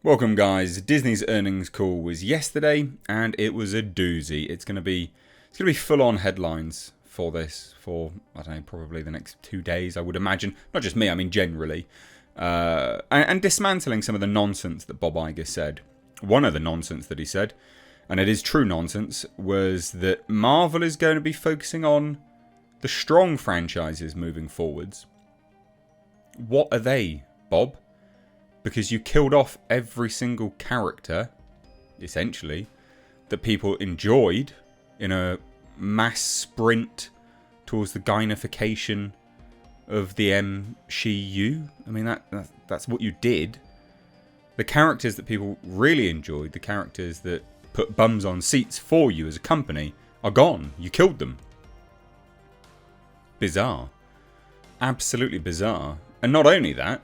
Welcome guys. Disney's earnings call was yesterday and it was a doozy. It's gonna be full on headlines for this for, I don't know, probably the next 2 days, I would imagine. Not just me, I mean generally. And dismantling some of the nonsense that Bob Iger said. One of the nonsense that he said, and it is true nonsense, was that Marvel is going to be focusing on the strong franchises moving forwards. What are they, Bob? Because you killed off every single character, essentially, that people enjoyed in a mass sprint towards the gynification of the MCU. I mean, that's what you did. The characters that people really enjoyed, the characters that put bums on seats for you as a company, are gone. You killed them. Bizarre. Absolutely bizarre. And not only that,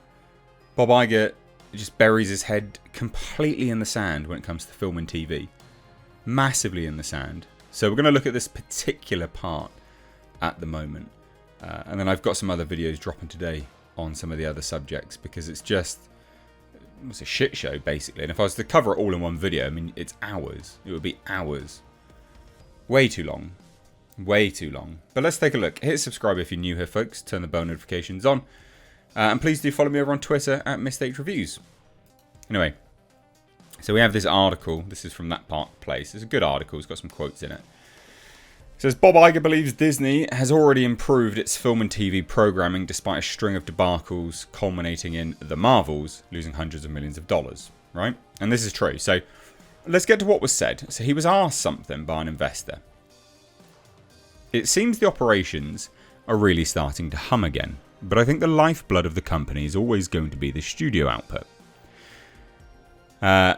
Bob Iger just buries his head completely in the sand when it comes to film and TV. Massively in the sand. So we're going to look at this particular part at the moment. And then I've got some other videos dropping today on some of the other subjects because it's a shit show basically. And if I was to cover it all in one video, I mean, it's hours. It would be hours. Way too long. Way too long. But let's take a look. Hit subscribe if you're new here, folks. Turn the bell notifications on. And please do follow me over on Twitter at Misstate Reviews. Anyway, so we have this article. This is from That Park Place. It's a good article. It's got some quotes in it. It says, Bob Iger believes Disney has already improved its film and TV programming despite a string of debacles culminating in The Marvels losing hundreds of millions of dollars. Right? And this is true. So let's get to what was said. So he was asked something by an investor. It seems the operations are really starting to hum again. But I think the lifeblood of the company is always going to be the studio output.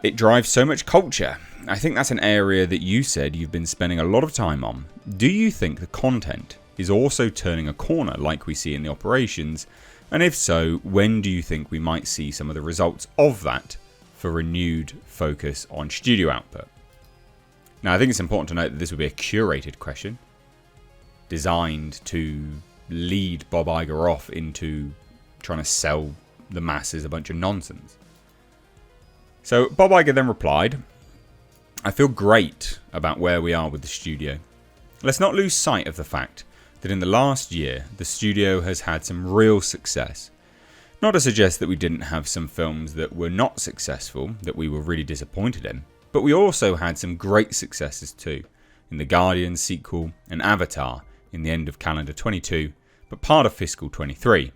It drives so much culture. I think that's an area that you said you've been spending a lot of time on. Do you think the content is also turning a corner like we see in the operations? And if so, when do you think we might see some of the results of that for renewed focus on studio output? Now, I think it's important to note that this would be a curated question designed to lead Bob Iger off into trying to sell the masses a bunch of nonsense. So Bob Iger then replied, I feel great about where we are with the studio. Let's not lose sight of the fact that in the last year, the studio has had some real success. Not to suggest that we didn't have some films that were not successful, that we were really disappointed in, but we also had some great successes too, in the Guardians sequel and Avatar in the end of calendar 22, but part of fiscal 23.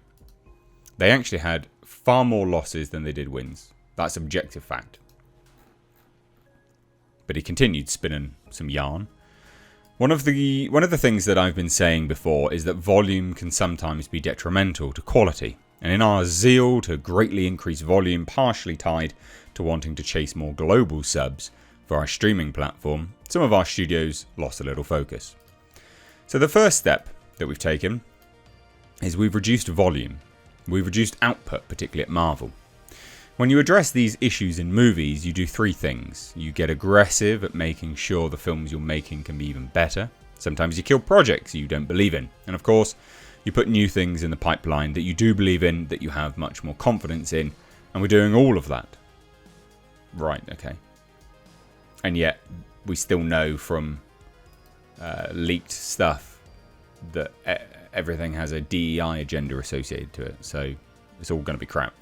They actually had far more losses than they did wins. That's objective fact. But he continued spinning some yarn. One of the things that I've been saying before is that volume can sometimes be detrimental to quality. And in our zeal to greatly increase volume, partially tied to wanting to chase more global subs for our streaming platform, some of our studios lost a little focus. So the first step that we've taken is we've reduced volume. We've reduced output, particularly at Marvel. When you address these issues in movies, you do three things. You get aggressive at making sure the films you're making can be even better. Sometimes you kill projects you don't believe in. And of course, you put new things in the pipeline that you do believe in, that you have much more confidence in. And we're doing all of that. Right, okay. And yet, we still know from leaked stuff that everything has a DEI agenda associated to it, so it's all going to be crap.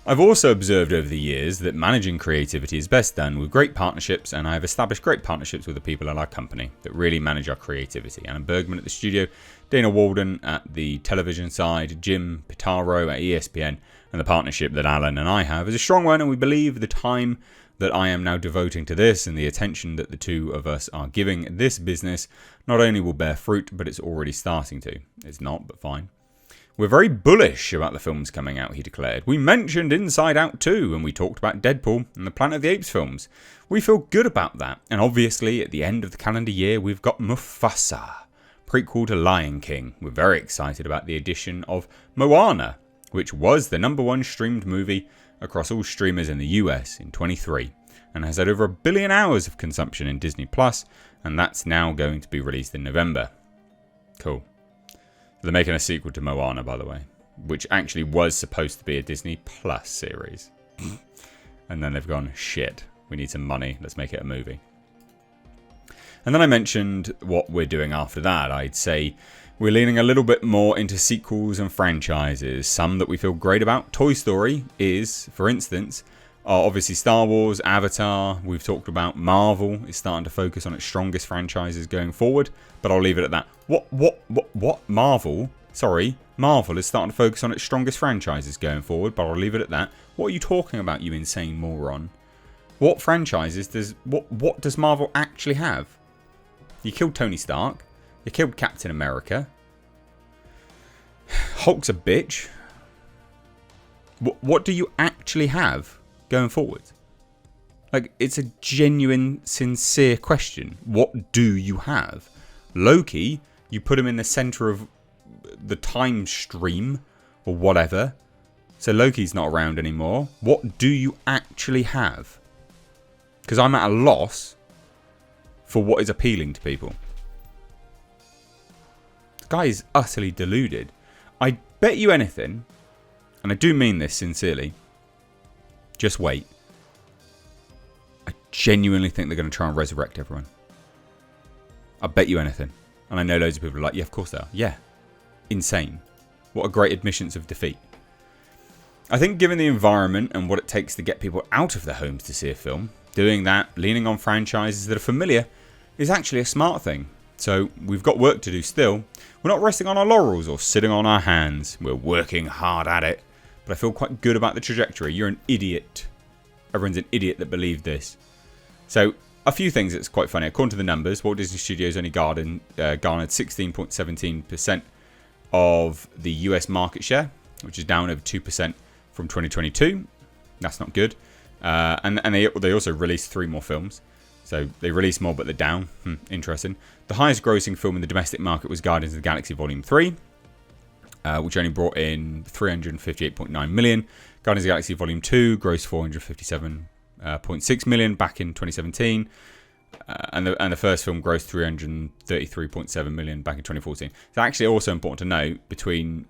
I've also observed over the years that managing creativity is best done with great partnerships, and I have established great partnerships with the people at our company that really manage our creativity. Alan Bergman at the studio, Dana Walden at the television side, Jim Pitaro at ESPN, and the partnership that Alan and I have is a strong one, and we believe the time that I am now devoting to this and the attention that the two of us are giving this business not only will bear fruit, but it's already starting to. It's not, but fine. We're very bullish about the films coming out, he declared. We mentioned Inside Out 2, and we talked about Deadpool and the Planet of the Apes films. We feel good about that. And obviously, at the end of the calendar year, we've got Mufasa, prequel to Lion King. We're very excited about the addition of Moana, which was the #1 streamed movie across all streamers in the US in 23, and has had over 1 billion hours of consumption in Disney+, and that's now going to be released in November. Cool. They're making a sequel to Moana, by the way. which actually was supposed to be a Disney Plus series. And then they've gone, shit, we need some money, let's make it a movie. And then I mentioned what we're doing after that. I'd say we're leaning a little bit more into sequels and franchises, some that we feel great about. Toy Story is, for instance, obviously Star Wars, Avatar, we've talked about. Marvel is starting to focus on its strongest franchises going forward, but I'll leave it at that. What? Marvel? Sorry, Marvel is starting to focus on its strongest franchises going forward, but I'll leave it at that. What are you talking about, you insane moron? What franchises does... What does Marvel actually have? You killed Tony Stark. You killed Captain America. Hulk's a bitch. What do you actually have going forward? Like, it's a genuine, sincere question. What do you have? Loki, you put him in the centre of the time stream or whatever. So Loki's not around anymore. What do you actually have? Because I'm at a loss for what is appealing to people. The guy is utterly deluded. I bet you anything, and I do mean this sincerely, just wait. I genuinely think they're going to try and resurrect everyone. I bet you anything. And I know loads of people are like, yeah, of course they are. Yeah. Insane. What a great admissions of defeat. I think given the environment and what it takes to get people out of their homes to see a film, doing that, leaning on franchises that are familiar, is actually a smart thing. So we've got work to do still. We're not resting on our laurels or sitting on our hands. We're working hard at it. But I feel quite good about the trajectory. You're an idiot. Everyone's an idiot that believed this. So a few things that's quite funny. According to the numbers, Walt Disney Studios only garnered 16.17% of the US market share, which is down over 2% from 2022. That's not good. And they also released 3 more films. So they released more, but they're down. Interesting. The highest grossing film in the domestic market was Guardians of the Galaxy Volume 3, which only brought in $358.9 million. Guardians of the Galaxy Volume 2 grossed $457.6 million back in 2017. And the first film grossed $333.7 million back in 2014. It's actually also important to note, between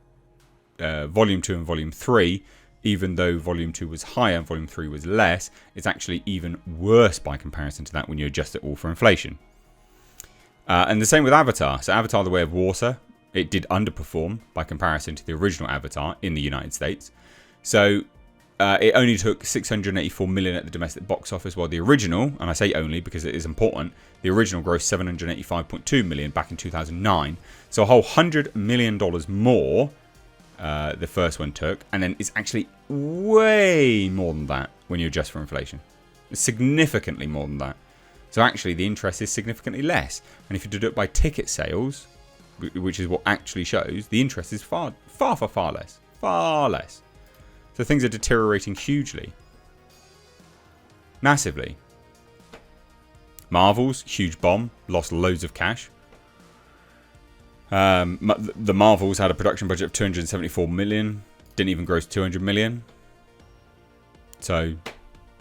Volume 2 and Volume 3, even though Volume 2 was higher and Volume 3 was less, it's actually even worse by comparison to that when you adjust it all for inflation. And the same with Avatar. So Avatar: The Way of Water, it did underperform by comparison to the original Avatar in the United States. So it only took $684 million at the domestic box office, while the original, and I say only because it is important, the original grossed $785.2 million back in 2009. So a whole $100 million more the first one took, and then it's actually way more than that when you adjust for inflation. It's significantly more than that. So actually the interest is significantly less. And if you do it by ticket sales, which is what actually shows, the interest is far less. Far less. So things are deteriorating hugely. Massively. Marvel's huge bomb, lost loads of cash. The Marvels had a production budget of $274 million, didn't even gross $200 million. So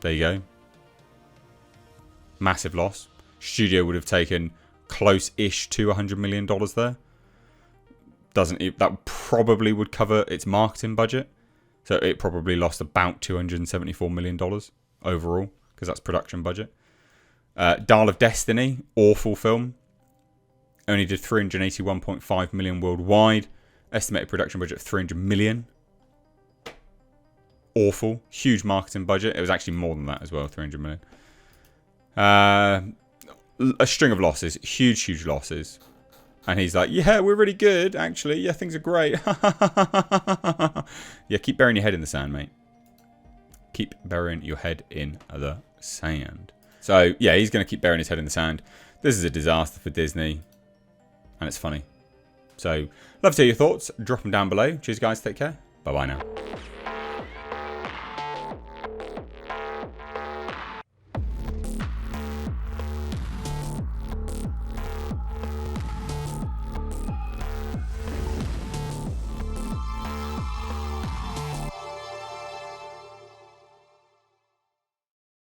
there you go. Massive loss. Studio would have taken close-ish to $100 million there. That probably would cover its marketing budget. So it probably lost about $274 million overall, because that's production budget. Dial of Destiny, awful film. Only did $381.5 million worldwide. Estimated production budget of $300 million. Awful. Huge marketing budget. It was actually more than that as well, $300 million. A string of losses. Huge losses. And he's like, yeah, we're really good, actually. Yeah, things are great. Yeah, keep burying your head in the sand, mate. Keep burying your head in the sand. So, yeah, he's going to keep burying his head in the sand. This is a disaster for Disney. And it's funny. So, love to hear your thoughts. Drop them down below. Cheers, guys. Take care. Bye-bye now.